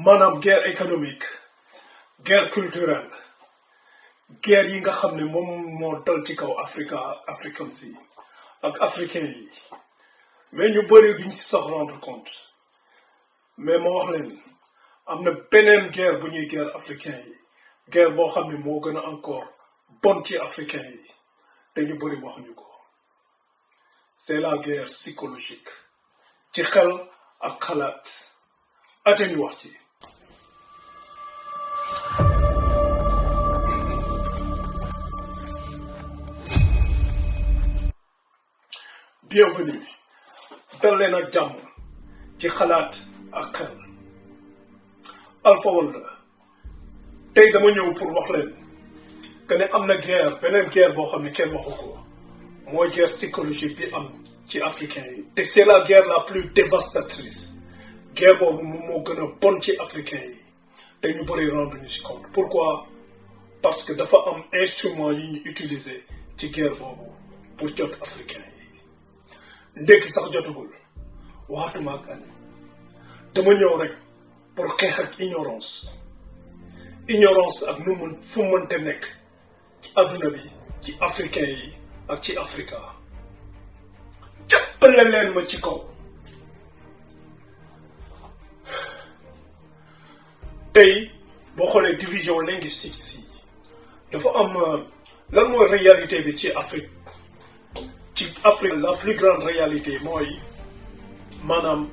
maanaam guerre économique guerre culturelle guerre yi nga xam ne moom moo dal ci kaw africains yi ak africains yi mais ñu bëri duñ si sax rendre compte mais ma wax leen am na beneen guerre bu ñuy guerre africains yi guerre boo xam ne moo gën a encore bon ci africains yi te ñu bëri waxuñu ko c'est la guerre psychologique ci xel ak xalaat ate ñu wax ci. bienvenue dal leen ak jàmm ci xalaat ak xel Alpha One la tey dama ñëw pour wax leen que ne am na guerre beneen guerre boo xam ne kenn waxu ko mooy guerre psychologique bi am ci africains yi te c'est la guerre la plus dévastatrice guerre boobu moom moo gën a bon ci africains yi te ñu bëri rendre ñu si compte pourquoi parce que dafa am instrument yi ñu utiliser ci guerre boobu pour jot africains yi ndekki sax jotagul waxatuma ak añ dama ñëw rek pour xeex ak ignorance ak nu mën fu mënte nekk ci adduna bi ci africain yi ak ci Africa jàppale leen ma ci kaw tey boo xoolee division linguistique si dafa am lan mooy réalité bi ci Afrique la plus grande réalité mooy maanaam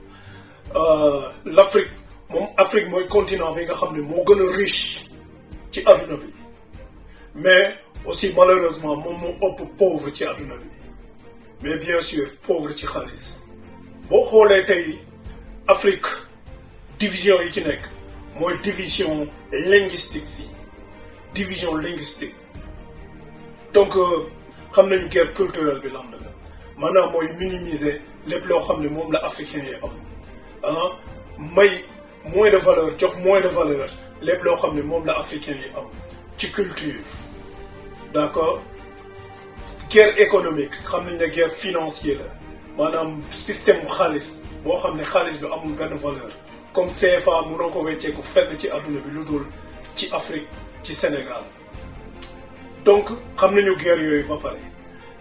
l'Afrique moom Afrique mooy continent bi nga xam ne moo gën a riche ci adduna bi mais aussi malheureusement moom moo ëpp pauvre ci adduna bi mais bien sûr pauvre ci xaalis boo xoolee tey Afrique division yi ci nekk mooy division linguistique si division linguistique donc xam nañu guerre culturelle bi lan la maanaam mooy minimiser lépp loo xam ne moom la africain yi am may moins de valeur jox moins de valeur lépp loo xam ne moom la africain yi am ci culture d'accord guerre économique xam nañ ne guerre financière la maanaam système xaalis boo xam ne xaalis bi amul benn valeur comme CFA mënoo ko wecceeku fenn ci adduna bi lu dul ci Afrique ci Sénégal donc xam nañu guerre yooyu ba pare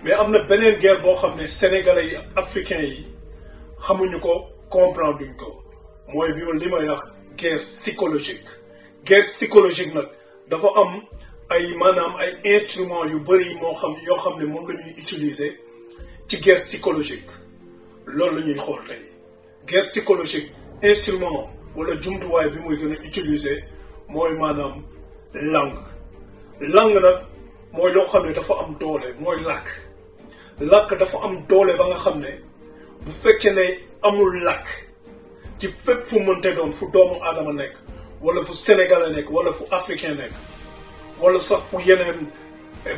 mais am na beneen guerre boo xam ne sénégalais yi africains yi xamuñu ko comprendre duñ ko mooy bi li may wax guerre psychologique nag dafa am ay maanaam ay instruments yu bëri yoo xam ne moom la ñuy utiliser ci guerre psychologique loolu la ñuy xool tey guerre psychologique instrument wala jumtuwaay bi muy gën a utiliser mooy maanaam langue nag mooy loo xam ne dafa am doole mooy làkk dafa am doole ba nga xam ne bu fekkee ne amul làkk ci fépp fu mënte doon fu doomu aadama nekk wala fu sénégalais nekk wala fu africain nekk wala sax fu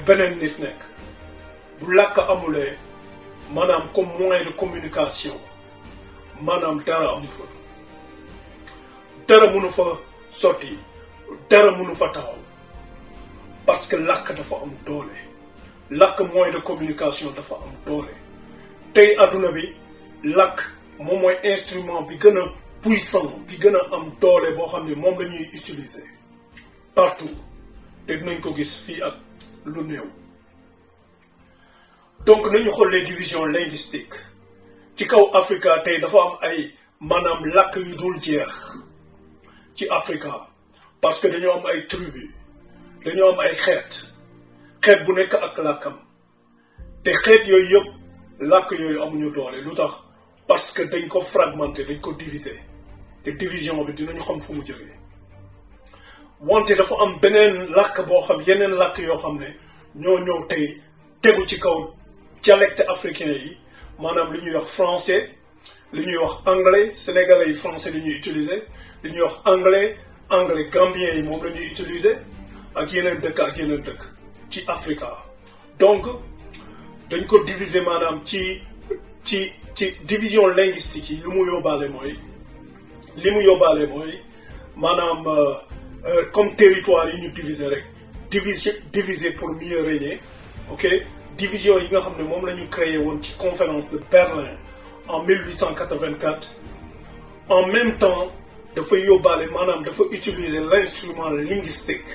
beneen nit nekk bu làkk amulee maanaam comme moyen de communication maanaam dara amu fa dara mënu fa sotti dara mënu fa taxaw parce que làkk dafa am doole làkk moyen de communication dafa am doole tey adduna bi làkk moom mooy instrument bi gën a puissant bi gën a am doole boo xam ne moom la ñuy utiliser partout te dinañ ko gis fii ak lu néew donc nañu xool les divisions linguistiques ci kaw Africa tey dafa am ay maanaam làkk yu dul jeex ci Africa parce que dañoo am ay tribus dañoo am ay xeet bu nekk ak làkkam te xeet yooyu yëpp làkk yooyu amuñu doole lu tax parce que dañ ko fragmenté dañ ko diviser te division bi dinañu xam fu mu jógee wante dafa am beneen làkk boo xam yeneen làkk yoo xam ne ñoo ñëw tey tegu ci kaw dialecte africain yi maanaam li ñuy wax français li ñuy wax anglais sénégalais yi français li ñuy utiliser li ñuy wax anglais gambien yi moom la ñuy utiliser ak yeneen dëkk ci Africa donc dañ ko diviser maanaam ci division linguistique yi li mu yóbbaale mooy maanaam comme territoire yi ñu diviser rek diviser pour mieux régner ok division yi nga xam ne moom la ñu créé woon ci conférence de Berlin en 1884 en même temps dafa yóbbaale maanaam dafa utiliser l'instrument linguistique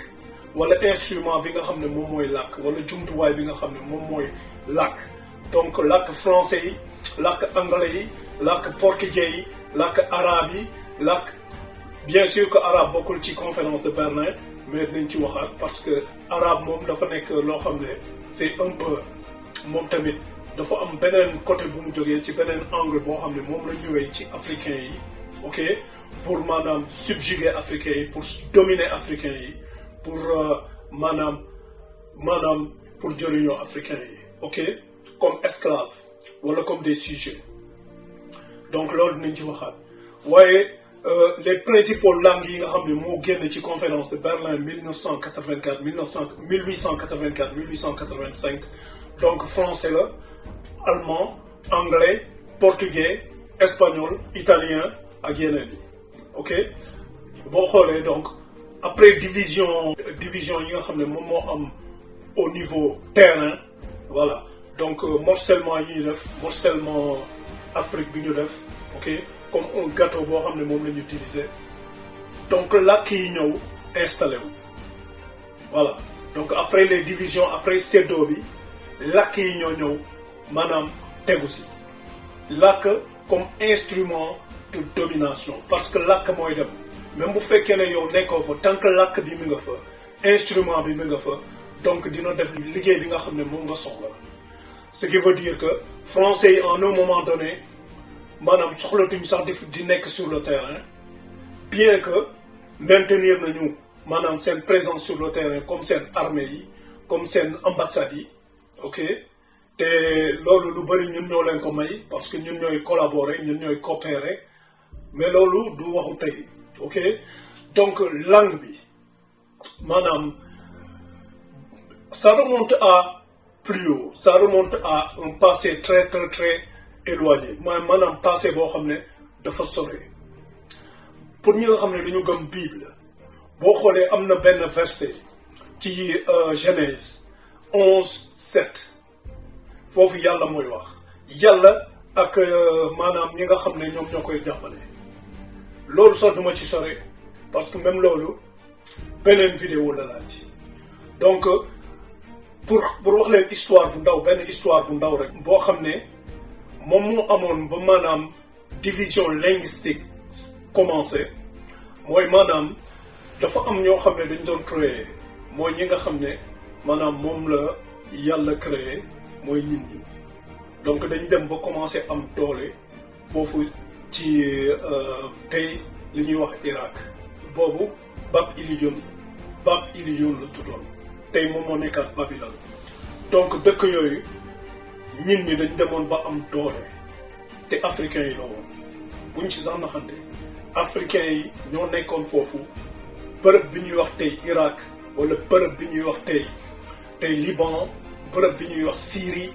wala instrument bi nga xam ne moom mooy làkk wala jumtuwaay bi nga xam ne moom mooy làkk donc làkk français yi làkk anglais yi làkk portugais yi làkk arabe yi làkk bien sûr que arabe bokkul ci conférence de Berlin mais dinañ ci waxaat parce que arabe moom dafa nekk loo xam ne c'est un peu moom tamit dafa am beneen côté bu mu jógee ci beneen angle boo xam ne moom la ñëwee ci africains yi ok pour maanaam subjuguer africains yi pour dominer africains yi pour maanaam pour jëriñoo africains yi ok comme esclaves wala comme des sujets donc loolu dinañ ci waxaat waaye les principaux langues yi nga xam ne moo génn ci conférence de Berlin 1885 donc français la allemand anglais portugais espagnol italien ak yeneen yi ok boo xoolee donc après division yi nga xam ne moom moo am au niveau terrain voilà donc morcellement yi ñu def morcellement Afrique bi ñu def ok comme un gâteau boo xam ne moom la ñu diviser donc làkk yi ñëw installé wu voilà donc après les divisions après séddoo bi làkk yi ñoo ñëw maanaam tegu si làkk comme instrument de domination parce que làkk mooy dem même bu fekkee ne yow nekkoo fa tant que làkk bi mi nga fa instrument bi mi nga fa donc dina def liggéey bi nga xam ne moom nga soxla ce qui veut dire que français yi en un moment donné maanaam soxlatuñ sax di nekk sur le terrain bien que maintenir nañu maanaam seen présence sur le terrain comme seen armée yi comme seen ambassades yi ok te loolu lu bëri ñun ñoo leen ko may parce que ñun ñooy collaborer ñun ñooy coopérer mais loolu du waxu tey ok donc langue bi maanaam ça remonte à plus haut ça remonte à un passé très très très éloigné maanaam passé boo xam ne dafa sore pour ñi nga xam ne dañu gëm Bible boo xoolee am na benn verset ci Genèse 11:7 foofu yàlla mooy wax yàlla ak maanaam ñi nga xam ne ñoom ñoo koy jàppale loolu sax duma ci sore parce que même loolu beneen vidéo la laaj donc pour wax leen histoire bu ndaw benn histoire bu ndaw rek boo xam ne moom moo amoon ba maanaam division linguistique commencé mooy maanaam dafa am ñoo xam ne dañ doon créer mooy ñi nga xam ne maanaam moom la yàlla créé mooy nit ñi donc dañ dem ba commencé am doole foofu ci tey li ñuy wax Irak boobu Bab Ilion la tuddoon tey moom moo nekkaat Babylone donc dëkk yooyu nit ñi dañ demoon ba am doole te africains yi la woon buñ ci sax naxante africains yi ñoo nekkoon foofu bërëb bi ñuy wax tey Irak wala bërëb bi ñuy wax tey Liban bërëb bi ñuy wax Syrie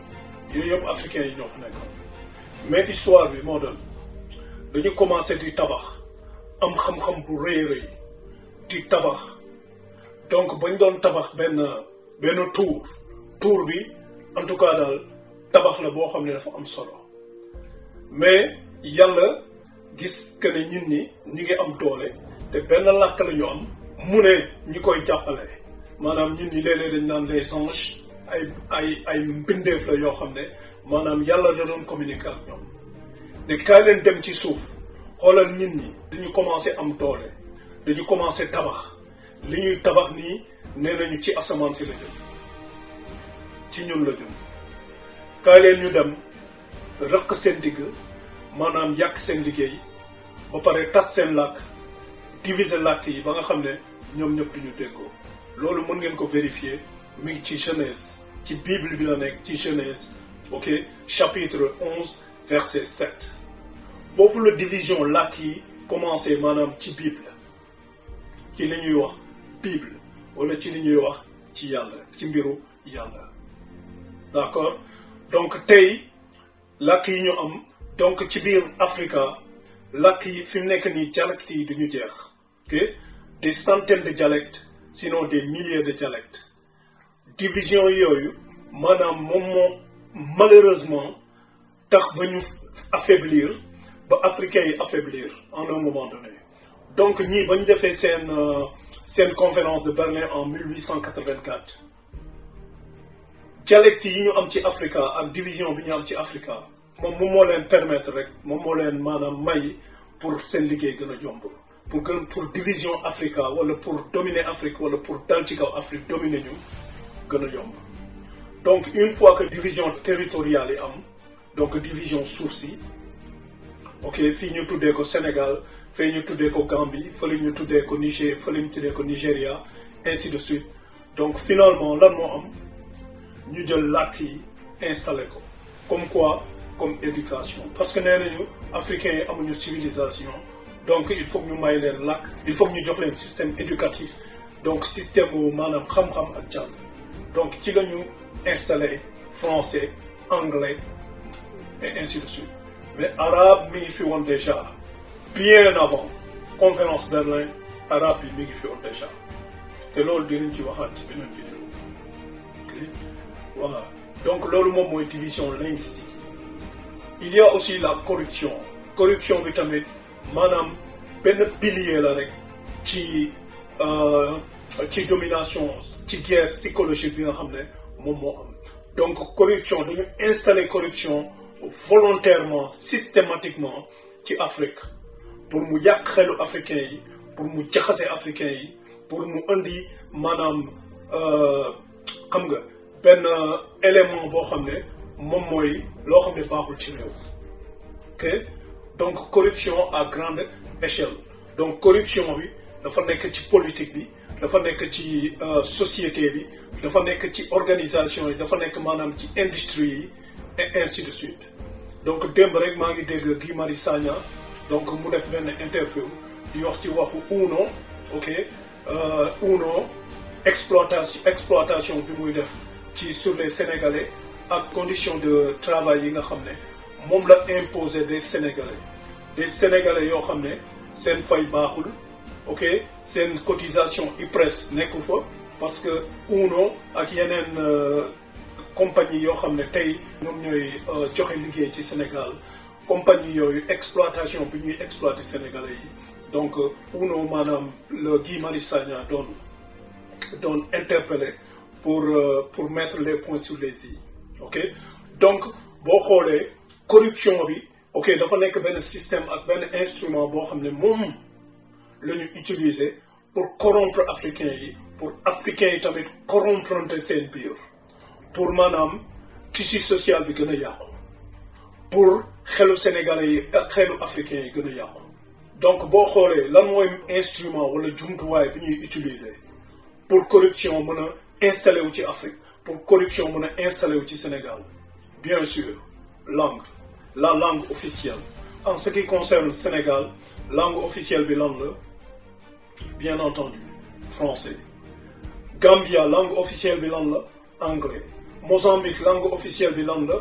yooyu yëpp africains yi ñoo fa nekkoon mais histoire bi moo doon dañu commencé di tabax am xam-xam bu rëy rëy di tabax donc bañ doon tabax benn tour bi en tout cas daal tabax la boo xam ne dafa am solo mais yàlla gis que ne ñun ñi ngi am doole te benn làkk la ñu am mu ne ñi koy jàppale maanaam ñun ñi léeg-léeg dañ naan les anges ay mbindeef la yoo xam ne maanaam yàlla da doon communiquer ak ñoom ne kaay leen dem ci suuf xoolal ñun ñi dañu commencé am doole dañu commencé tabax li ñuy tabax nii nee nañu ci asamaan si la jëm ci ñun la jëm kaay leen ñu dem rëq seen digg maanaam yàq seen liggéey ba pare tas seen làkk diviser làkk yi ba nga xam ne ñoom ñëpp duñu déggoo loolu mën ngeen ko vérifier mi ngi ci Genèse ci Bible bi la nekk ci Genèse ok chapitre 11 verset 7 foofu la division làkk yi commencé maanaam ci Bible ci li ñuy wax Bible wala ci li ñuy wax ci yàlla ci mbiru yàlla d'accord donc tey làkk yi ñu am donc ci biir Africa làkk yi fi mu nekk nii dialectes yi duñu jeex ok des centaines de dialectes sinon des milliers de dialectes division yooyu maanaam moom moo malheureusement tax ba ñu affaiblir ba africains yi affaiblir en un moment donné donc ñii ba ñu defee seen conférence de Berlin en 1884 dialecte yi ñu am ci Afrique ak division bi ñu am ci Afrique moom moo leen permettre rek moom moo leen maanaam may pour seen liggéey gën a jomb pour division Afrique wala pour dominer Afrique wala pour dal ci kaw Afrique dominer ñu gën a yomb donc une fois que division territoriale yi am donc division suuf si ok fii ñu tuddee ko Sénégal fii ñu tuddee ko Gambie fële ñu tuddee ko Niger fële ñu tuddee ko Nigéria ainsi de suite donc finalement lan moo am ñu jël làkk yi installé ko comme quoi comme éducation parce que nee nañu africains yi amuñu civilisation donc il faut ñu may leen làkk il faut ñu jox leen système éducatif donc système wu maanaam xam-xam ak jàng donc ci la ñu installé français anglais et ainsi de suite mais arabe mi ngi fi woon déjà bien avant conférence Berlin arabe bi mi ngi fi woon déjà te loolu dinañ ci waxaat ci beneen vidéo ok voilà donc loolu moom mooy division linguistique yi il y a aussi la corruption bi tamit maanaam benn pilier la rek ci domination ci guerre psychologique bi nga xam ne moom moo am donc corruption dañu installer corruption volontairement systématiquement ci Afrique pour mu yàq xelu africain yi pour mu jaxase africain yi pour mu indi maanaam xam nga benn élément boo xam ne moom mooy loo xam ne baaxul ci réew ok donc corruption à grande échelle donc corruption bi dafa nekk ci politique bi dafa nekk ci société bi dafa nekk ci organisation yi dafa nekk maanaam ci industrie yi et ainsi de suite donc démb rek maa ngi dégg Guy Marius Sagna donc mu def benn interview di wax ci waxu UNO ok UNO exploitation bi muy def ci sur les Sénégalais ak conditions de travail yi nga xam ne moom la imposer des Sénégalais yoo xam ne seen fay baaxul ok seen cotisation IPRES nekku fa parce que UNO ak yeneen compagnie yoo xam ne tey ñoom ñooy joxe liggéey ci Sénégal compagnie yooyu exploitation bi ñuy exploiter Sénégalais yi donc UNO maanaam le Guy Marius Sagna doon interpellé pour mettre les points sur les i ok donc boo xoolee corruption bi ok dafa nekk benn système ak benn instrument boo xam ne moom la ñu utiliser pour corrompre africains yi pour africains yi tamit corrompre seen biir pour maanaam tissu social bi gën a yàqu pour xelu sénégalais yi ak xelu africains yi gën a yàqu donc boo xoolee lan mooy instrument wala jumtuwaay bi ñuy utiliser pour corruption mën a installé wu ci Afrique pour corruption mën a installé wu ci Sénégal bien sûr la langue officielle en ce qui concerne le Sénégal langue officielle bi lan la bien entendu français Gambia langue officielle bi lan la anglais Mozambique langue officielle bi lan la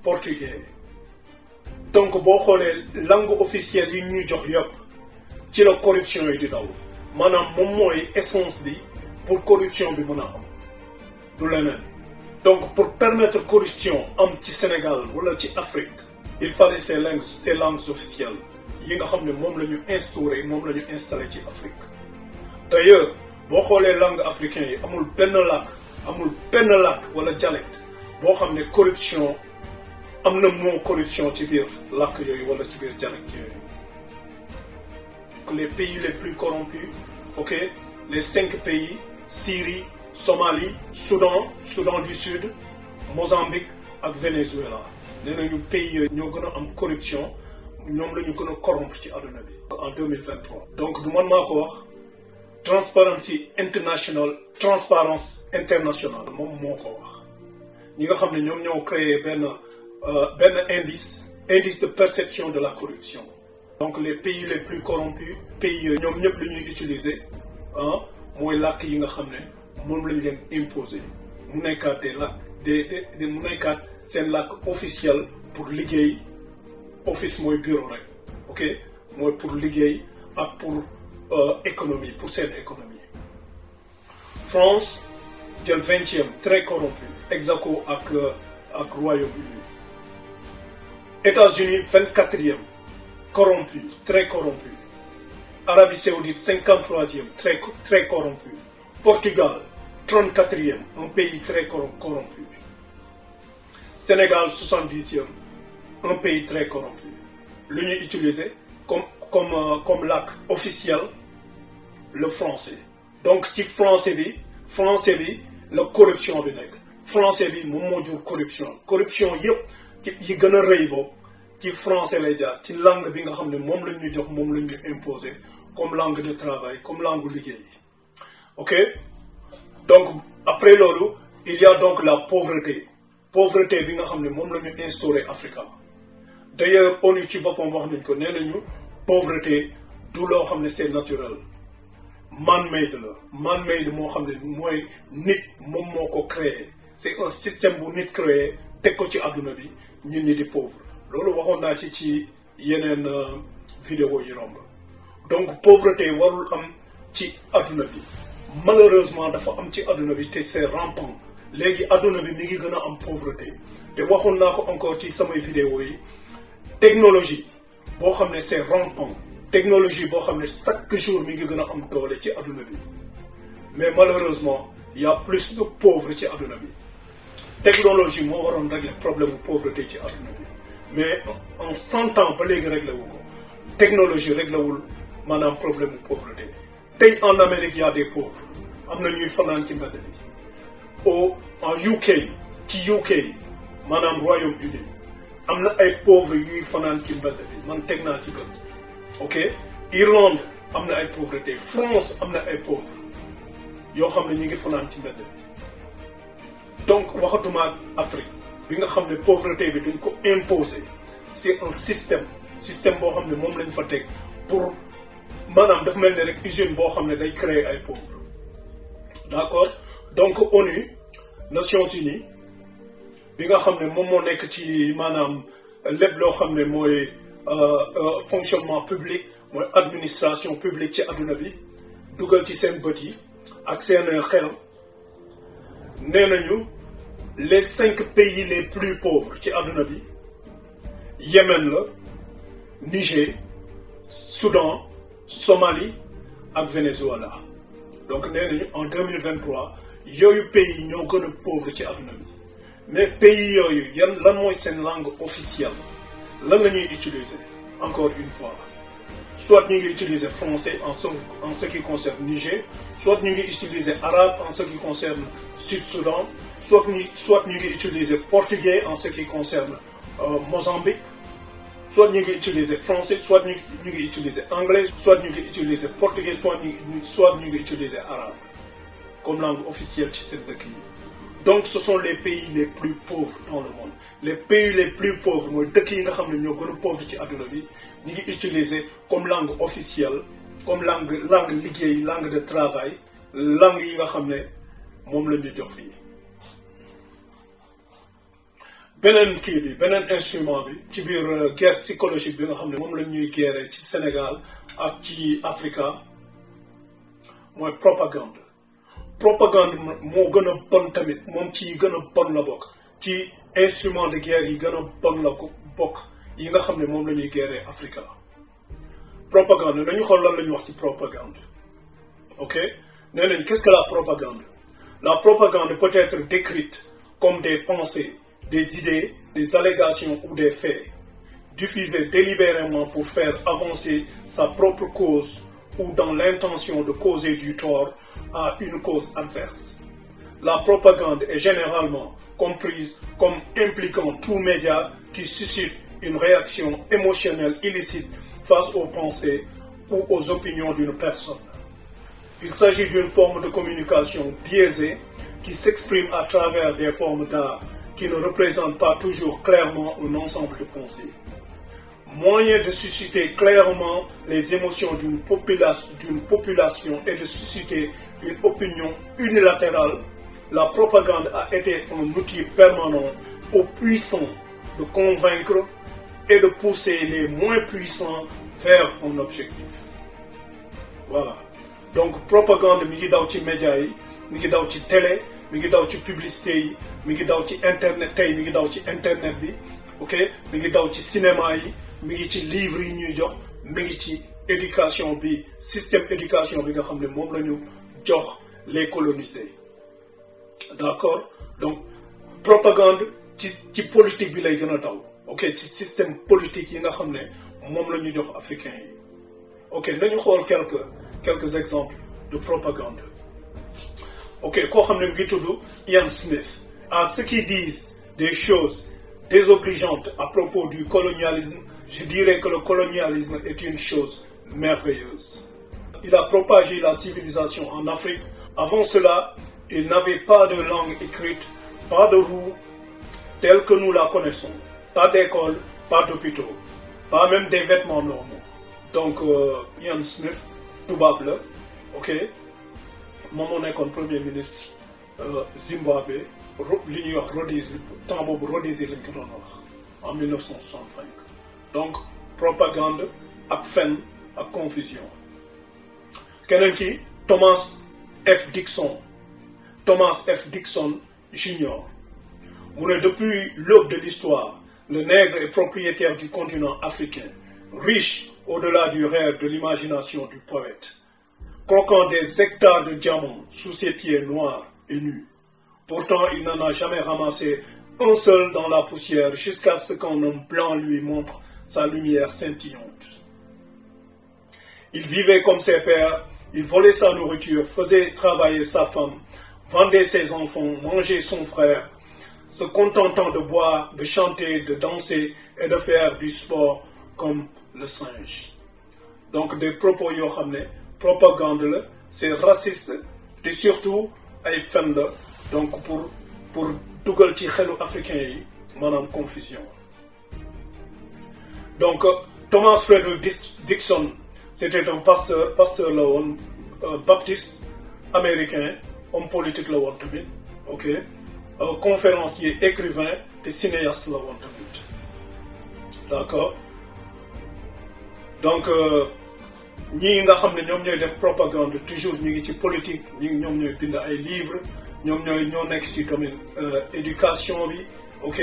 portugais donc boo xoolee langue officielle yi ñuy jox yëpp ci la corruption yi di daw maanaam moom mooy essence bi pour corruption bi mën a am du leneen donc pour permettre corruption am ci Sénégal wala ci Afrique il fallait ces langues officielles yi nga xam ne moom la ñu instauré moom la ñu installé ci Afrique d'ailleurs boo xoolee langue africain yi amul benn làkk wala dialecte boo xam ne corruption am na mot corruption ci biir làkk yooyu wala ci biir dialecte yooyu les pays les plus corrompus ok les 5 pays Syrie Somalie Soudan du Sud Mozambique ak Venezuela nee nañu pays yooyu ñoo gën a am corruption ñoom la ñu gën a corrompre ci àdduna bi en 2023 donc du man maa ko wax Transparency International Transparence International moom moo ko wax ñi nga xam ne ñoom ñoo créé benn indice de perception de la corruption donc les pays les plus corrompus pays yooyu ñoom ñëpp li ñuy utiliser mooy làkk yi nga xam ne moom lañ leen imposer mu nekkaat mu nekkaat seen làkk officiel pour liggéey office mooy bureau rek ok mooy pour liggéey ak pour économie pour seen économie France jël 20e très corrompu ex aequo ak Royaume-Uni États-Unis 24e, corrompu, très corrompu. Arabie Saoudite 53e, très corrompu. Portugal 34e, un pays très corrompu. Sénégal 70e, un pays très corrompu. L'Union utilisée comme langue officielle le français. Donc ci français bi la corruption bi nekk français bi moom moo jur corruption yëpp ci yi gën a rëy boobu ci français lay jaar ci langue bi nga xam ne moom lañ ñu jox moom lañ ñu imposer comme langue de travail comme langue liggéey ok donc après loolu il y a donc la pauvreté bi nga xam ne moom la ñu instauré Afrique d'ailleurs ONU ci boppam wax nañ ko nee nañu pauvreté du loo xam ne c'est naturel man-made moo xam ne mooy nit moom moo ko créé c'est un système bu nit créé teg ko ci àdduna bi ñun ñi di pauvre loolu waxoon naa ci yeneen vidéo yi romb donc pauvreté warul am ci àdduna bi malheureusement dafa am ci àdduna bi te c'est rampant léegi àdduna bi mi ngi gën a am pauvreté te waxoon naa ko encore ci samay vidéo yi technologie boo xam ne c'est rampant technologie boo xam ne chaque jour mi ngi gën a am doole ci àdduna bi mais malheureusement il y a plus de pauvres ci àdduna bi technologie moo waroon régler problème bu pauvreté ci àdduna bi mais en 100 ans ba léegi réglé wu ko technologie réglé wul maanaam problème bu pauvreté tey en Amérique il y a des pauvres am na ñuy fanaan ci mbedd bi en UK maanaam Royaume-Uni am na ay pauvres yuy fanaan ci mbedd bi man teg naa ci bët ok Irlande am na ay pauvreté France am na ay pauvres yoo xam ne ñu ngi fanaan ci mbedd bi donc waxatuma Afrique bi nga xam ne pauvreté bi dañ ko imposer c'est un système boo xam ne moom lañ fa teg pour maanaam dafa mel ni rek usine boo xam ne day créer ay pauvres d'accord donc ONU Nations Unies bi nga xam ne moom moo nekk ci maanaam lépp loo xam ne mooy fonctionnement public mooy administration publique ci adduna bi dugal ci seen bët yi ak seen xel nee nañu les 5 pays les plus pauvres ci adduna bi Yémen la Niger Soudan Somalie ak Venezuela donc nee nañu en 2023 yooyu pays ñoo gën a pauvre ci adduna bi mais pays yooyu lan mooy seen langue officielle lan la ñuy utiliser encore une fois soit ñu ngi utiliser français en ce qui concerne Niger soit ñu ngi utiliser arabe en ce qui concerne Sud-Soudan soit ñu ngi utiliser portugais en ce qui concerne Mozambique soit ñu ngi utiliser français soit ñu ngi utiliser anglais soit ñu ngi utiliser portugais soit ñu ngi utiliser arabe comme langue officielle ci seen dëkk yi. Donc ce sont les pays les plus pauvres dans le monde les pays les plus pauvres mooy dëkk yi nga xam ne ñoo gën a pauvre ci àdduna bi ñu ngi utiliser comme langue officielle comme langue liggéey langue de travail langue yi nga xam ne moom la ñu jox fii. beneen instrument bi ci biir guerre psychologique bi nga xam ne moom la ñuy guerre ci Sénégal ak ci Africa mooy propagande moo gën a bon tamit moom ci yi gën a bon la bokk ci instrument de guerre yi gën a bon la ko bokk yi nga xam ne moom la ñuy guerre Africa propagande nañu xool lan la ñuy wax ci propagande ok nee nañ qu'est-ce que la propagande peut être décrite comme des pensées des idées des allégations ou des faits diffusés délibérément pour faire avancer sa propre cause ou dans l'intention de causer du tort à une cause adverse. La propagande est généralement comprise comme impliquant tout média qui suscite une réaction émotionnelle illicite face aux pensées ou aux opinions d'une personne. Il s'agit d'une forme de communication biaisée qui s'exprime à travers des formes d'art qui ne représentent pas toujours clairement un ensemble de pensées. Moyen de susciter clairement les émotions d'une population et de susciter une opinion unilatérale, la propagande a été un outil permanent aux puissants de convaincre et de pousser les moins puissants vers un objectif. Voilà. Donc propagande mi ngi daw ci média yi mi ngi daw ci télé mi ngi daw ci publicité yi mi ngi daw ci internet tey mi ngi daw ci internet bi ok mi ngi daw ci cinéma yi mi ngi ci livre yi ñuy jox mi ngi ci éducation bi système éducation bi nga xam ne moom la ñu jox les colonisés d'accord donc propagande ci politique bi lay gën a daw ok ci système politique yi nga xam ne moom la ñu jox africains yi ok nañu xool quelques exemples de propagande ok koo xam ne mi ngi tudd Ian Smith à ceux qui disent des choses désobligeantes à propos du colonialisme, je dirais que le colonialisme est une chose merveilleuse. Il a propagé la civilisation en Afrique. Avant cela, il n'avait pas de langue écrite, pas de roue telle que nous la connaissons, pas d'école, pas d'hôpitaux, pas même des vêtements normaux. Donc, Ian Smith, tubaab la, ok moom moo nekkoon premier ministre Zimbabwe li ñuy wax Rhodésie temps boobu Rhodésie lañ ko doon wax en 1965 donc propagande ak fen ak confusion. keneen ki Thomas F. Dixon Jr. mu ne depuis l'aube de l'histoire le nègre est propriétaire du continent africain, riche au-delà du rêve de l'imagination du poète, croquant des hectares de diamants sous ses pieds noirs et nus. Pourtant, il n'en a jamais ramassé un seul dans la poussière jusqu'à ce qu'un homme blanc lui montre sa lumière scintillante. Il vivait comme ses pères, il volait sa nourriture, faisait travailler sa femme, vendait ses enfants, mangeait son frère, se contentant de boire, de chanter, de danser et de faire du sport comme le singe. Donc des propos yoo xam ne propagande la, c'est raciste te surtout ay fen la donc pour dugal ci xelu africain yi maanaam confusion. Donc Thomas Frederick Dixon c'était un pasteur la woon baptiste américain, homme politique la woon tamit ok conférencier, écrivain te cinéaste la woon tamit d'accord. Donc ñii nga xam ne ñoom ñooy def propagande toujours ñi ngi ci politique ñoom ñooy bind ay livres ñoo nekk ci domaine éducation bi ok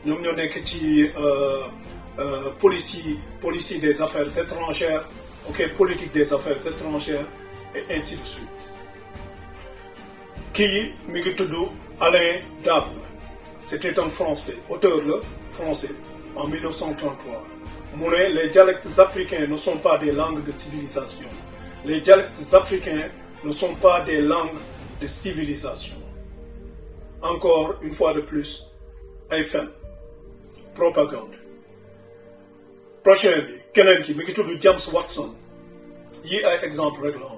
ñoom ñoo nekk ci policy des affaires étrangères ok politique des affaires étrangères et ainsi de suite. Kii mi ngi tudd Alain Dabre c'était un français auteur la français en 1933. mu ne les dialectes africains ne sont pas des langues de civilisation. Les dialectes africains ne sont pas des langues de civilisation. Encore une fois de plus ay fen propagande. Prochain bi keneen ki mi ngi tudd James Watson yi ay exemple rek la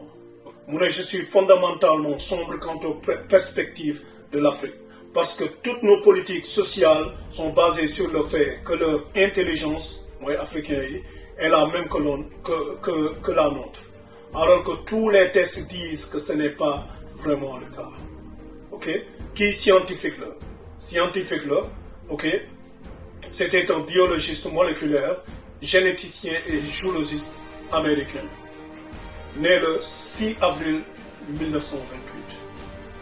mu ne je suis fondamentalement sombre quant aux perspectives de l'Afrique parce que toutes nos politiques sociales sont basées sur le fait que leur intelligence mooy africain yi est la même que la nôtre alors que tous les tests disent que ce n'est pas vraiment le cas ok kii scientifique la ok c'était un biologiste moléculaire généticien et zoologiste américain né le 6 avril 1928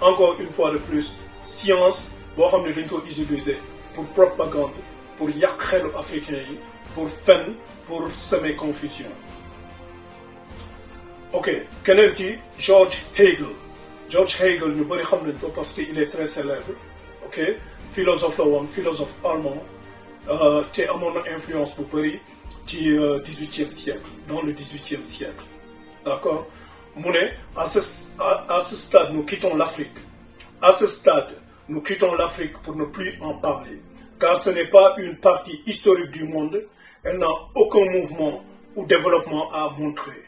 encore une fois de plus science boo xam ne dañ ko utiliser pour propagande pour yàq xelu africain yi pour fen pour semer confusion. ok keneen ki George Hegel ñu bëri xam nañ ko parce que il est très célèbre ok philosophe la woon philosophe allemand te amoon na influence bu bëri ci 18e siècle dans le 18e siècle d'accord mu ne à ce stade nous quittons l'Afrique pour ne plus en parler car ce n'est pas une partie historique du monde. Elle n'a aucun mouvement ou développement à montrer.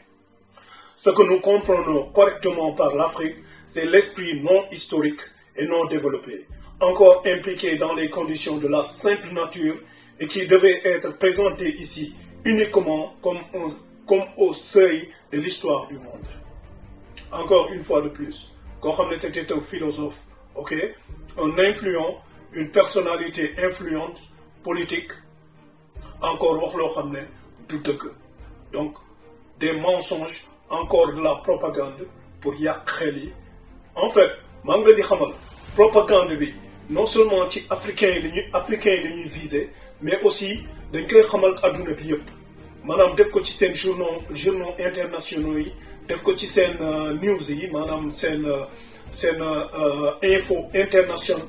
Ce que nous comprenons correctement par l'Afrique, c'est l'esprit non historique et non développé, encore impliqué dans les conditions de la simple nature et qui devait être présenté ici uniquement comme au seuil de l'histoire du monde. Encore une fois de plus, koo xam ne c'était un philosophe, ok, un influent, une personnalité influente, politique, encore wax loo xam ne du dëgg donc des mensonges encore de la propagande pour yàq xel yi en fait maa ngi leen di xamal propagande bi non seulement ci africains yi la ñuy viser mais aussi dañ koy xamal adduna bi yëpp maanaam def ko ci seen journaux internationaux yi def ko ci seen news yi maanaam seen info international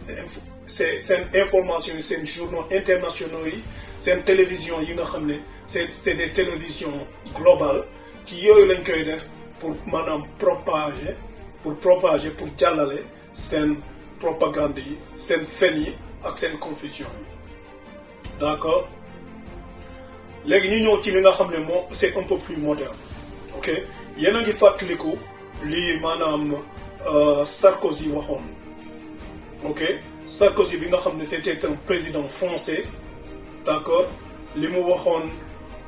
seen information yi seen journaux internationaux yi seen télévision yi nga xam ne c'est des télévisions globales ci yooyu lañ koy def pour maanaam propager pour jàllale seen propagande yi seen fen yi ak seen confusion yi d'accord léegi ñu ñëw ci li nga xam ne moom c'est un peu plus moderne ok yéen a ngi fàttaliku lii maanaam Sarkozy waxoon ok Sarkozy bi nga xam ne c'était un président français d'accord li mu waxoon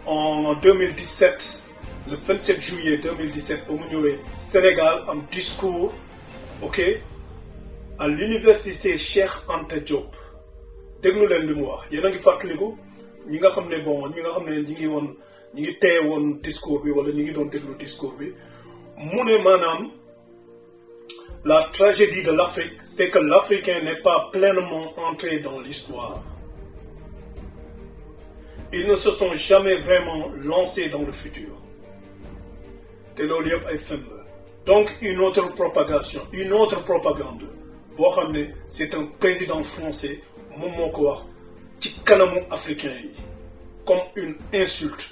en 2017 le 27 juillet 2017 ba mu ñëwee Sénégal am discours ok à l'université Cheikh Anta Diop déglu leen li mu wax yéen a ngi fàttaliku ñi nga xam ne ñi ngi teye woon discours bi wala ñi ngi doon déglu discours bi mu ne maanaam la tragédie de l'Afrique c'est que l'Africain n'est pas pleinement entré dans l'histoire. Ils ne se sont jamais vraiment lancés dans le futur. te loolu yëpp ay fen la donc une autre propagande boo xam ne c'est un président français moom moo ko wax ci kanamu africain yi comme une insulte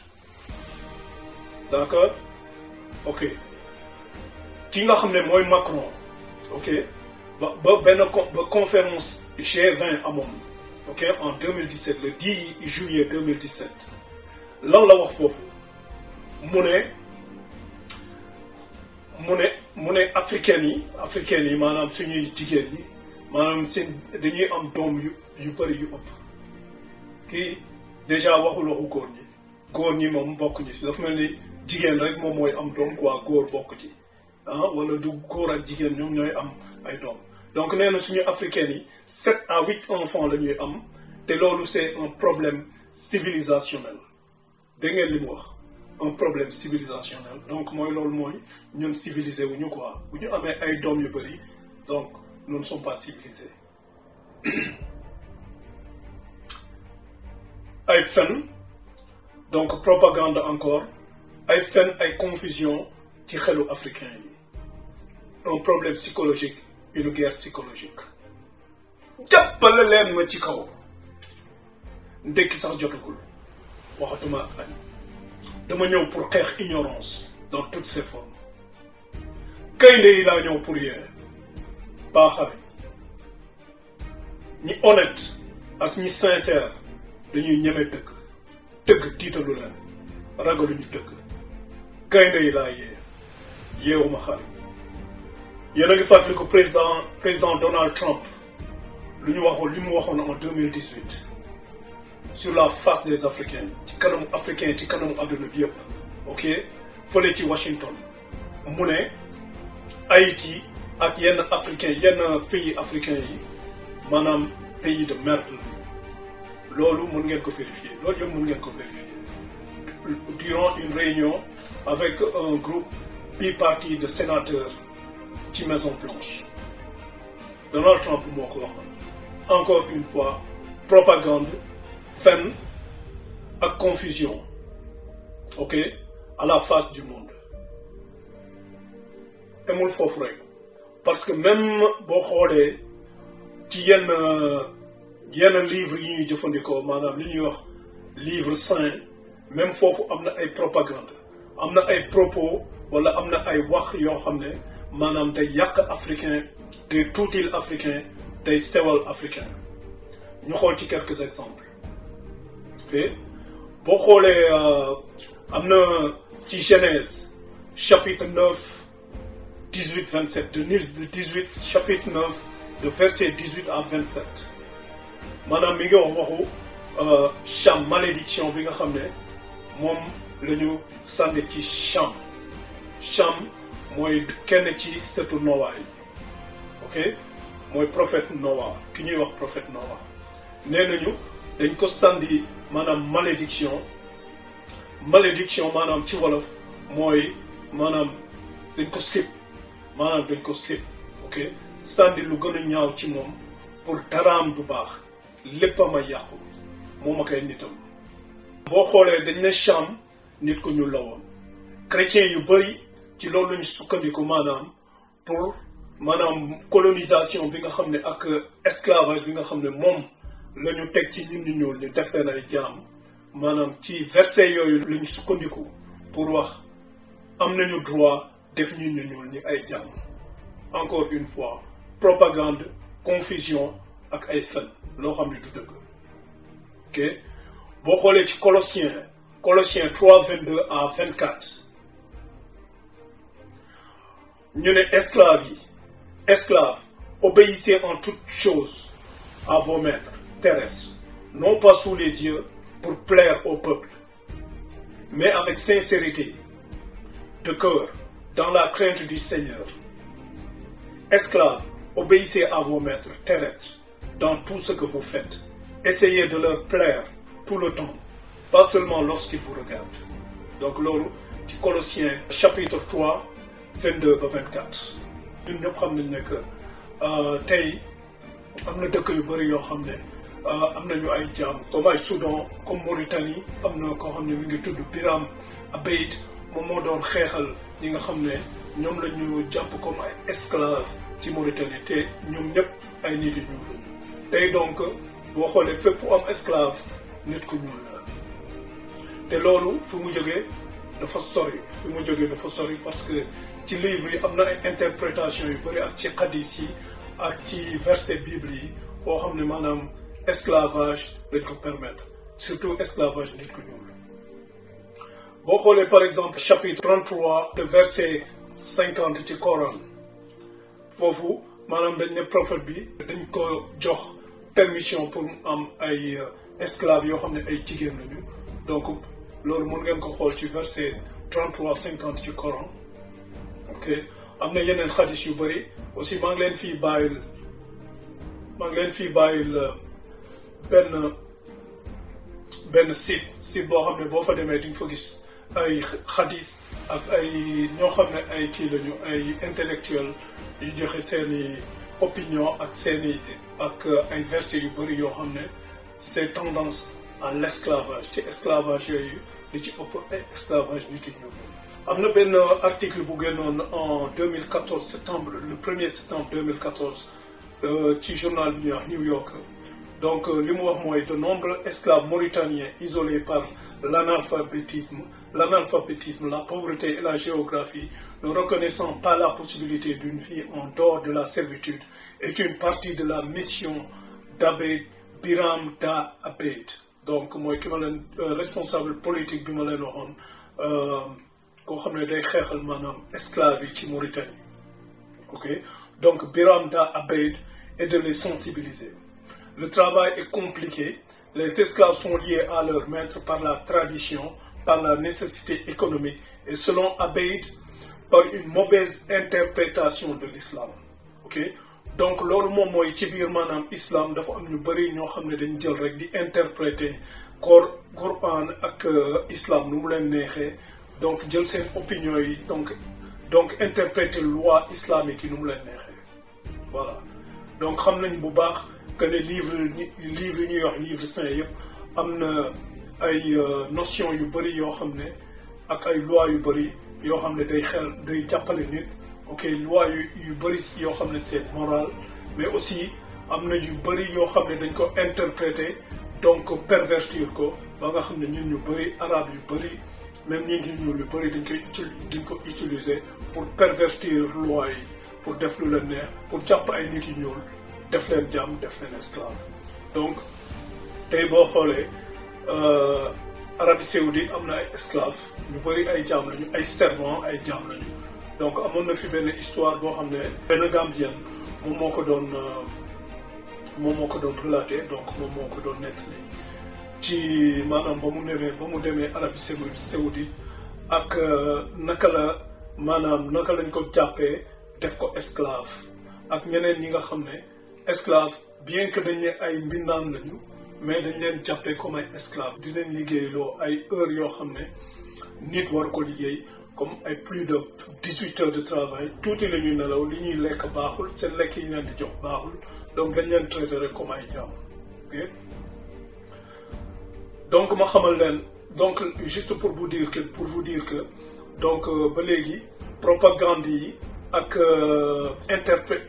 d'accord ok ki nga xam ne mooy Macron ok ba conférence G20 amoon ok en 2017 le 10 juillet 2017 lan la wax foofu mu ne africaines yi maanaam suñuy jigéen ñi maanaam dañuy am doom yu bëri yu ëpp kii déjà waxul waxu góor ñi moom bokk ñi si dafa mel ni jigéen rek moom mooy am doom quoi góor bokk ci wala du góor ak jigéen ñoom ñooy am ay doom donc nee na suñu africaines yi 7 à 8 enfants la ñuy am te loolu c'est un problème civilisationnel dégg ngeen li mu wax un problème civilisationnel donc mooy loolu mooy ñun civilisé wuñu quoi bu ñu amee ay doom yu bëri donc nous ne sommes pas civilisés ay fen donc propagande encore ay fen ay confusion ci xelu africain yi un problème psychologique une guerre psychologique jàppale leen ma ci kaw ndekki sax jotagul waxatuma ak añ dama ñëw pour xeex ignorance dans toutes ses formes gaynde yi laa ñëw pour yee baaxaar ñi honnête ak ñi sincère dañuy ñeme dëgg tiitalu leen ragaluñu dëgg gaynde yi laa yeewuma xarit yéen a ngi fàttali ko président Donald Trump li mu waxoon en 2018 sur la face des Africains ci kanamu africain ci kanamu àdduna bi yëpp ok fële ci Washington mu ne Haïti ak yenn pays africains yi maanaam pays de merde la loolu mën ngeen ko vérifier durant une réunion avec un groupe biparti de sénateurs ci Maison Blanche Donald Trump moo ko wax encore une fois propagande fen ak confusion ok à la face du monde emul foofu rek parce que même boo xoolee ci yenn livre yi ñuy jëfandikoo maanaam li ñuy wax livre saint même foofu am na ay propagande am na ay propos wala am na ay wax yoo xam ne maanaam day yàq africain day tuutil africain day sewal africain ñu xool ci quelques exemples ok boo xoolee am na ci Genèse chapitre 9 18 27 de 18 chapitre 9 de verset 18 à 27 maanaam mi ngi wax waxu Cham malédiction bi nga xam ne moom la ñu sànni ci Cham mooy kenn ci sëtu Noa yi ok mooy prophète Noa ki ñuy wax prophète Noa nee nañu dañ ko sànni maanaam malédiction maanaam ci wolof mooy maanaam dañ ko sib ok sànni lu gën a ñaaw ci moom pour daraam du baax léppam a yàqu moom ak ay nitam. boo xoolee dañ ne Cham nit ku ñuul la woon chrétien yu bëri ci loolu lañu sukkandiku maanaam pour maanaam colonisation bi nga xam ne ak esclavage bi nga xam ne moom la ñu teg ci ñun ñu ñuul ñu def leen ay jaam maanaam ci verset yooyu la ñu sukkandiku pour wax am nañu droit def ñun ñu ñuul ñi ay jaam. encore une fois propagande confusion ak ay fen loo xam ne du dëgg. ok boo xoolee ci Colossiens 3 22 à 24 ñu ne esclaves obéissez en toutes choses à vos maîtres terrestres non pas sous les yeux pour plaire au peuple mais avec sincérité de cœur dans la crainte du Seigneur. Esclaves, obéissez à vos maîtres terrestres dans tout ce que vous faites. Essayez de leur plaire tout le temps, pas seulement lorsqu'ils vous regardent. Donc loolu ci Colossiens chapitre 3 22 ba 24. ñun ñëpp xam nañ ne que tey am na dëkk yu bëri yoo xam ne am nañu ay jaam comme ay Soudan comme Mauritanie am na koo xam ne mi ngi tudd Biram Abeid moom moo doon xeexal ñi nga xam ne ñoom la ñu jàpp comme ay esclaves ci Mauritanie te ñoom ñëpp ay nit yu ñuul lañu. tey donc boo xoolee fépp fu am esclave nit ku ñuul la te loolu fi mu jógee dafa sori parce que ci livre yi am na ay interprétation yu bëri ak ci xadis yi ak ci verset bible yi foo xam ne maanaam esclavage dañ ko permettre surtout esclavage nit ku ñuul. boo xoolee par exemple chapitre 33 de verset 50 ci Coran foofu maanaam dañ ne prophète bi dañ ko jox permission pour mu am ay esclaves yoo xam ne ay jigéen lañu donc loolu mën ngeen ko xool ci verset 33 50 ci Coran. ok am na yeneen xadis yu bëri aussi maa ngi leen fii bàyyil benn site boo xam ne boo fa demee di nga fa gis ay xadis ak ay ñoo xam ne ay kii lañu ay intellectuel yu joxe seeni opinion ak ay versets yu bëri yoo xam ne c'est tendance à l'esclavage ci esclavage yooyu li ci ëpp ay esclavage nit yi ñëw. am na benn article bu génnoon en 2014 le 1er septembre 2014 ci journal bi ñuy wax New York. donc li mu wax mooy de nombreux esclaves mauritaniens isolés par l'analphabétisme, la pauvreté et la géographie, ne reconnaissant pas la possibilité d'une vie en dehors de la servitude, est une partie de la mission d'Abeid Biram Da Abeid. donc mooy ki ma leen responsable politique bi ma leen waxoon koo xam ne day xeexal maanaam esclaves yi ci Mauritanie. ok donc Biram Da Abeid est de les sensibiliser. Le travail est compliqué. Les esclaves sont liés à leur maître par la tradition, par la nécessité économique et selon Abeid, par une mauvaise interprétation de l'islam. ok donc loolu moom mooy ci biir maanaam islam dafa am ñu bëri ñoo xam ne dañ jël rek di interpréter Coran ak islam nu mu leen neexee donc jël seen opinion yi donc interpréter loi islamique yi nu mu leen neexee voilà donc xam nañ bu baax que ne livre yi ñuy wax livre saint yëpp am na ay notion yu bëri yoo xam ne ak ay loi yu bëri yoo xam ne day jàppale nit. ok loi yu bëri yoo xam ne c'est moral mais aussi am na yu bëri yoo xam ne dañ ko interpréter donc pervertir ko ba nga xam ne ñun ñu bëri arabe yu bëri même ñi ngi ñuul yu bëri dañ ko utiliser pour pervertir loi yi pour def lu leen neex pour jàpp ay nit yu ñuul def leen jaam def leen esclave. donc tey boo xoolee Arabie Saoudite am na ay esclave ñu bëri ay jaam lañu ay servant ay jaam lañu. donc amoon na fi benn histoire boo xam ne benn Gambien moom moo ko doon relaté donc moom moo ko doon nettali ci maanaam ba mu demee Arabie Saoudite ak naka lañ ko jàppee def ko esclave ak ñeneen ñi nga xam ne esclave bien que dañ ne ay mbindaan lañu mais dañ leen jàppee comme ay esclave di leen liggéeyloo ay heures yoo xam ne nit war ko liggéey comme ay plus de 18 heures de travail tuuti la ñuy nelaw li ñuy lekk baaxul seen lekk yi ñu leen di jox baaxul donc dañ leen traité rek comme ay jaam ok donc ma xamal leen donc juste pour vous dire que donc ba léegi propagande yi ak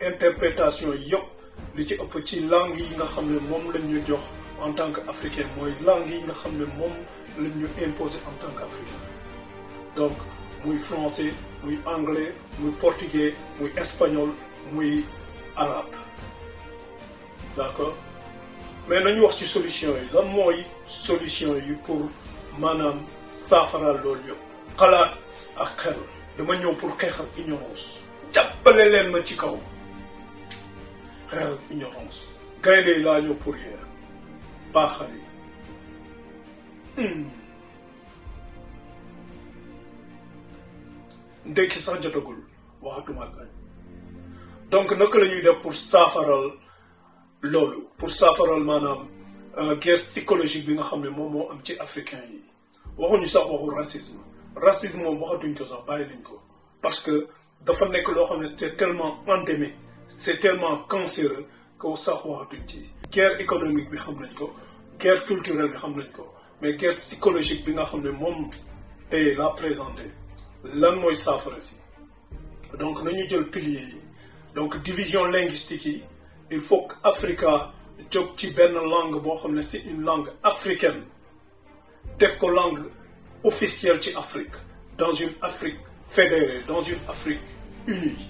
interprétation yëpp li ci ëpp ci langue yi nga xam ne moom lañ ñu jox en tant qu'Africain mooy langue yi nga xam ne moom lañ ñu imposé en tant qu'Africain donc muy français muy anglais muy portugais muy espagnol muy arabe d'accord mais nañu wax ci solution yi lan mooy solution yi pour maanaam saafara loolu yëpp xalaat ak xel dama ñëw pour xeexal ignorance jàppale leen ma ci kaw xeexal ignorance gaynde yi laa ñëw pour yéen baaxal yi ndekki sax jotagul waxatuma gañ donc naka la ñuy def pour saafaral loolu pour saafaral maanaam guerre psychologique bi nga xam ne moom moo am ci africain yi waxuñu sax waxu racisme moom waxatuñ ko sax bàyyi nañ ko parce que dafa nekk loo xam ne c'est tellement endémique c'est tellement cancéreux que sax waxatuñ ci guerre économique bi xam nañ ko guerre culturelle bi xam nañ ko mais guerre psychologique bi nga xam ne moom tey la présenté lan mooy saafara si donc nañu jël piliers yi donc division linguistique yi il faut que Africa jóg ci benn langue boo xam ne c'est une langue africaine def ko langue officielle ci Afrique dans une Afrique fédérée dans une Afrique unie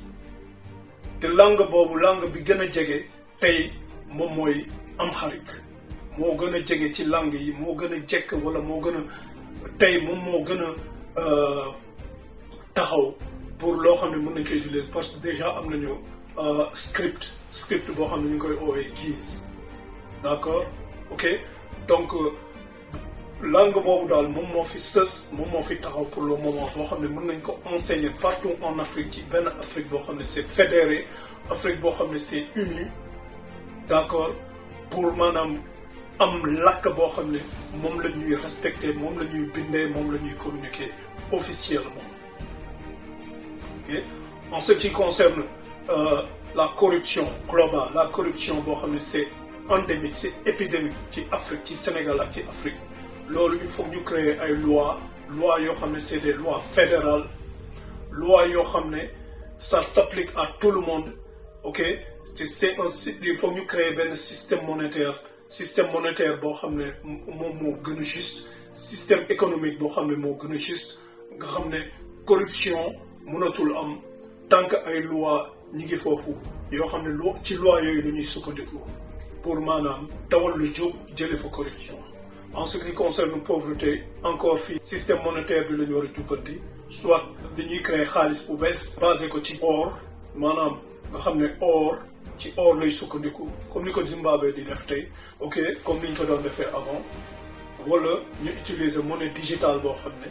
te langue boobu langue bi gën a jege tey moom mooy Amharique moo gën a jege ci langue yi moo gën a jekk wala moo gën a tey moom moo gën a taxaw pour loo xam ne mën nañ koy utiliser parce que déjà am nañu script boo xam ne ñu ngi koy oowee GIS d'accord ok donc langue boobu daal moom moo fi sës moom moo fi taxaw pour le moment boo xam ne mën nañ ko enseigner partout en Afrique ci benn Afrique boo xam ne c'est fédéré Afrique boo xam ne c'est uni d'accord pour maanaam am làkk boo xam ne moom la ñuy respecter moom la ñuy bindee moom la ñuy communiquer officiellement ok en ce qui concerne la corruption globale la corruption boo xam ne c'est endémique c'est épidémique ci Afrique ci Sénégal ak ci Afrique loolu il faut ñu créer ay loi yoo xam ne c'est des lois fédérales loi yoo xam ne ça s'applique à tout le monde ok il faut ñu créer benn système monétaire boo xam ne moom moo gën a juste système économique boo xam ne moo gën a juste nga xam ne corruption mënatul am tant que ay loi ñi ngi foofu yoo xam ne ci loi yooyu la ñuy sukkandiku pour maanaam dawal lu jóg jëlee fa corruption en ce qui concerne pauvreté encore fii système monétaire bi la ñu war a jubbanti soit dañuy créer xaalis bu bees basé ko ci or maanaam nga xam ne or ci or lay sukkandiku comme ni ko Zimbabwe di def tey ok comme ni ñu ko doon defee avant wala ñu utiliser monnaie digitale boo xam ne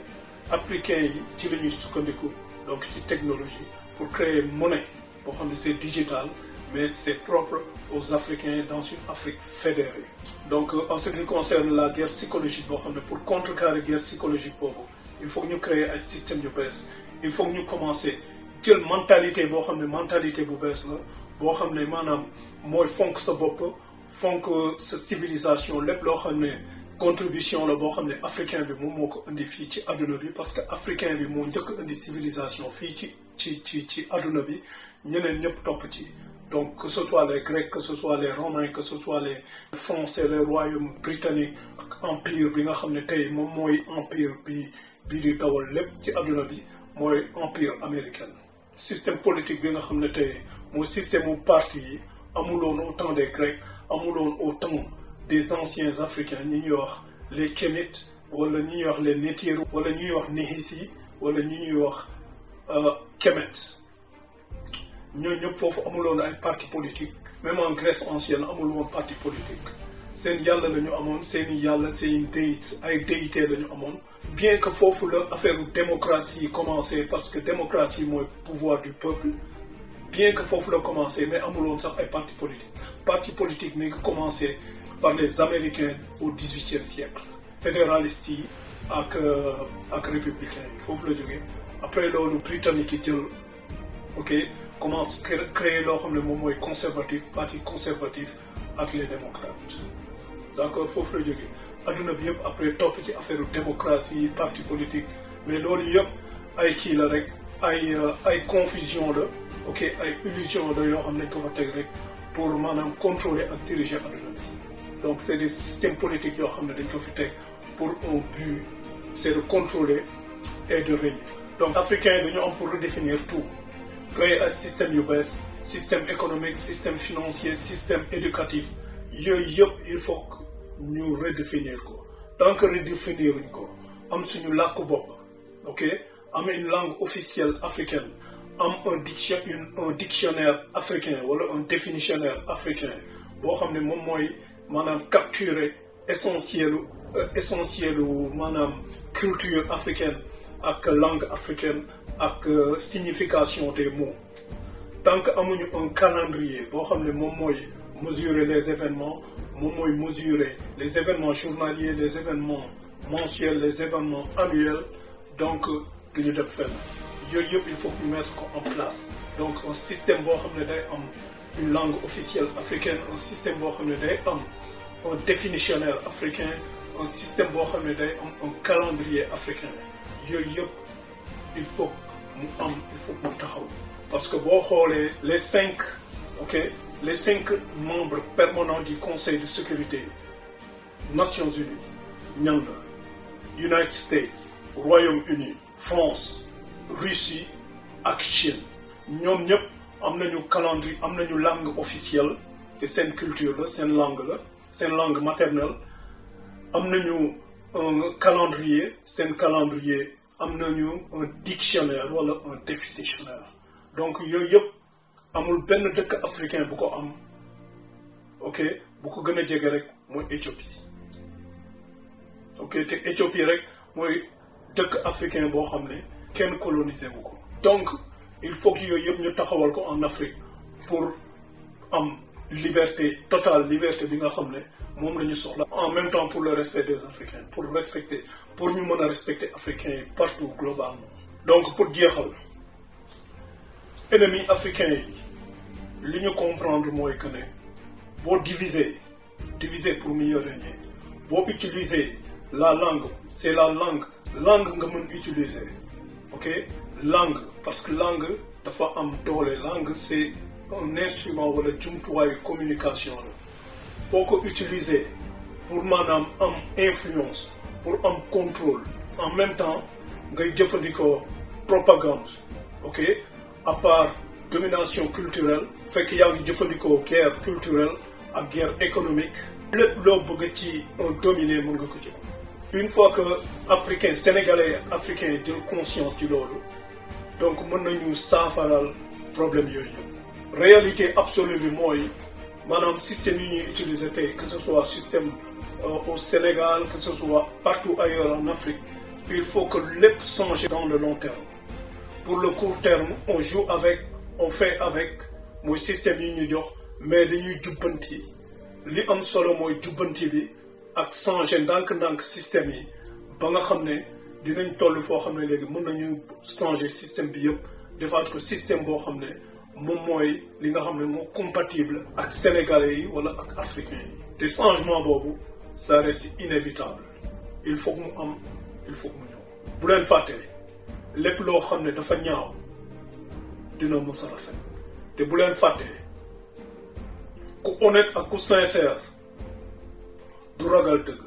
africains yi ci la ñuy sukkandiku donc ci technologie pour créer monnaie boo xam ne c'est digital mais c'est propre aux Africains dans une Afrique fédérée. Donc en ce qui concerne la guerre psychologique boo xam ne pour contrecarrer guerre psychologique boobu il faut que ñu créer un système yu bees il faut que ñu commencer jël mentalité boo xam ne mentalité bu bees la boo xam ne maanaam mooy fonk sa bopp fonk sa civilisation lépp loo xam ne contribution la boo xam ne africain bi moom moo ko indi fii ci adduna bi parce que africain bi moo njëkk indi civilisation fii ci adduna bi ñeneen ñëpp topp ci donc que ce soit les Grecs que ce soit les Romains que ce soit les Français les royaumes britanniques ak empire bi nga xam ne tey moom mooy empire bii di dawal lépp ci adduna bi mooy empire américain. Système politique bi nga xam ne tey mooy système mu parti yi amuloon au temps des Grecs amuloon au temps des anciens africains ñi ñuy wax les Kémites wala ñi ñuy wax les Nétiru wala ñi ñuy wax Nihisi wala ñi ñuy wax Kémet ñooñu ñëpp foofu amuloon ay parti politique même en Grèce ancienne amul woon parti politique seen yàlla la ñu amoon seen i yàlla seen ay déité la ñu amoon bien que foofu la affaire démocratie commencé parce que démocratie mooy pouvoir du peuple bien que foofu la commencé mais amuloon sax ay parti politique mi ngi commencé par les Américains au XVIIIe siècle fédéralistes yi ak républicains yi foofu la jógee après loolu britannique yi jël ok commence créer loo xam ne moom mooy conservatif parti conservatif ak les démocrates d'accord foofu la jógee adduna bi yëpp après topp ci affaire démocratie parti politique mais loolu yëpp ay kii la rek ay confusion la ok ay illusion la yoo xam ne ko fa teg rek pour maanaam contrôler ak diriger adduna bi donc c'est des systèmes politiques yoo xam ne dañ ko fi teg pour un but c'est de contrôler et de régner donc africains yi dañu am pour redéfinir tout créer un système yu bees système économique système financier système éducatif yooyu yëpp il faut que ñu redéfinir ko tant que redéfinir uñ ko am suñu làkku bopp ok am une langue officielle africaine am un dictionnaire africain wala un définitionnaire africain boo xam ne moom mooy maanaam capturer essentiel maanaam culture africaine ak langue africaine ak signification des mots tant que amuñu un calendrier boo xam ne moom mooy mesurer les événements moom mooy mesurer les événements journaliers les événements mensuels les événements annuels donc duñu dem fenn yooyu yëpp il faut que ñu mettre ko en place donc un système boo xam ne day am une langue officielle africaine un système boo xam ne day am un définitionnaire africain un système boo xam ne day am un calendrier africain yooyu yëpp il faut mu taxaw parce que boo xoolee les cinq membres permanents du Conseil de sécurité Nations Unies ñan la United States Royaume-Uni France Russie ak Chine ñoom ñëpp am nañu calendrier am nañu langue officielle te seen culture la seen langue maternelle am nañu un calendrier seen calendrier am nañu un dictionnaire wala un définitionnaire donc yooyu yëpp amul benn dëkk africain bu ko am ok bu ko gën a jege rek mooy Éthiopie ok te Éthiopie rek mooy dëkk africain boo xam ne kenn colonisé wu ko donc il faut que yooyu yëpp ñu taxawal ko en Afrique pour am liberté totale liberté bi nga xam ne moom la ñu soxla en même temps pour le respect des Africains pour ñu mën a respecter Africains yi partout globalement donc pour jeexal ennemis africains yi li ñu comprendre mooy que ne boo diviser pour mieux régner boo utiliser la langue c'est la langue nga mën utiliser ok langue parce que langue dafa am doole langue c'est un instrument wala jumtuwaayu communication la boo ko utiliser pour maanaam am influence pour am contrôle en même temps ngay jëfandikoo propagande ok à part domination culturelle fekk yaa ngi jëfandikoo guerre culturelle ak guerre économique lépp loo bëgg ci un dominer mën nga ko ci une fois que africain sénégalais africain jël conscience ci loolu donc mën nañu saafaral problème yooyu réalité absolue bi mooy maanaam système yi ñuy utiliser tey que ce soit système au Sénégal que ce soit partout ailleurs en Afrique il faut que lépp change dans le long terme pour le court terme on fait avec mooy système yi ñu jox mais dañuy jubbanti li am solo mooy jubbanti bi ak changer ndànk-ndànk système yi ba nga xam ne dinañ toll foo xam ne léegi mën nañu changer système bi yëpp defaat ko système boo xam ne moom mooy li nga xam ne moo compatible ak sénégalais yi wala ak africains yi te changement boobu ça reste inévitable il faut que mu am il faut que mu ñëw bu leen fàttee lépp loo xam ne dafa ñaaw dina mës a rafet te bu leen fàttee ku honnête ak ku sincère du ragal dëgg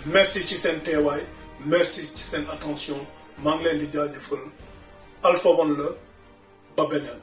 merci ci seen teewaay merci ci seen attention maa ngi leen di jaajëfal Alpha One la ba beneen